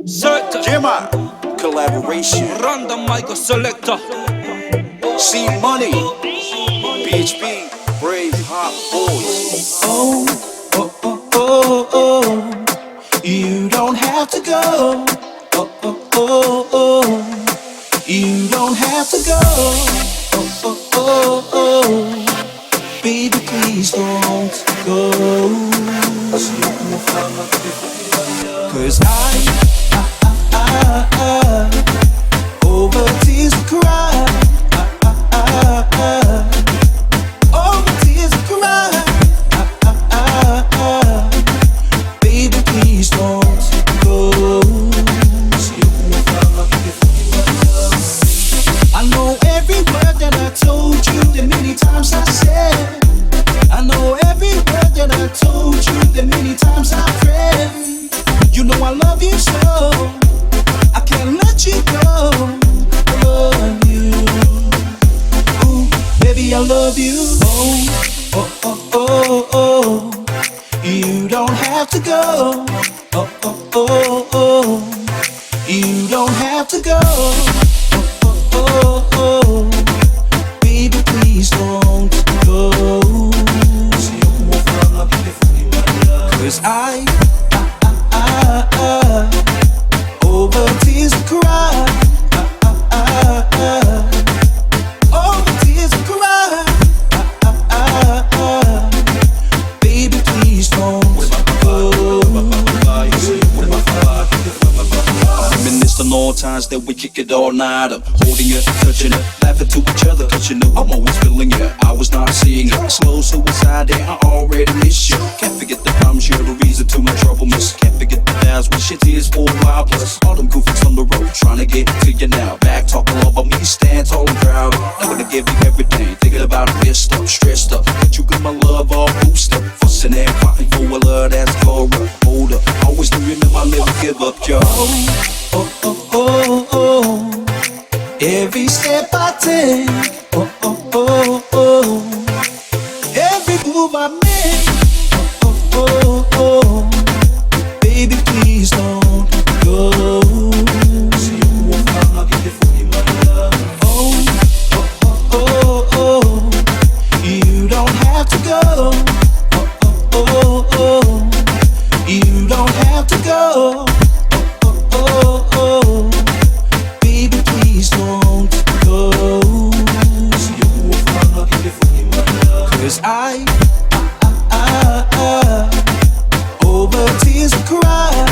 Certa Gemma, collaboration. Random Michael Selector. C Money, BHB, Brave Hot Boys. Oh, oh, oh, oh, oh, you don't have to go. Oh, oh, oh, oh, you don't have to go. Oh, oh, oh, oh, baby, please don't go. 'Cause over tears to cry. Over tears to cry. Baby, please don't go. I know every word that I told you, the many times I said. I know every word that I told you, the many times I prayed. You know I love you so, I can't let you go. I love you, ooh, baby, I love you. Oh, oh, oh, oh, oh, you don't have to go. Oh, oh, oh, oh, you don't have to go. Oh, oh, oh, baby, please don't go. 'Cause over tears to cry. Over tears to cry. Baby, please don't go. Reminisce on all times that we kick it all night up. Holding you, touching it, laughing to each other. 'Cause you know I'm always feeling you, I was not seeing you. Slow suicide, and I already miss you. Can't forget the times you're the reason to my trouble, miss. Can't forget the days when shit tears for a while. Plus all them goofies on the road, trying to get to you now. Back talking all about me, stand tall and proud. I'm gonna give you everything, thinking about it, pissed up, stressed up. But you got my love all boosted up. Fussing and fighting for a love that's corrupt. Hold up, always do remember I never give up, y'all. Oh, oh, oh, oh, every step I take. Oh, oh, oh, oh, every move I make. Oh, oh, oh, oh, baby, please don't go. Oh, oh, oh, oh, you don't have to go. Oh, oh, oh, oh, you don't have to go. Oh, oh, baby, please don't go. 'Cause over tears to cry.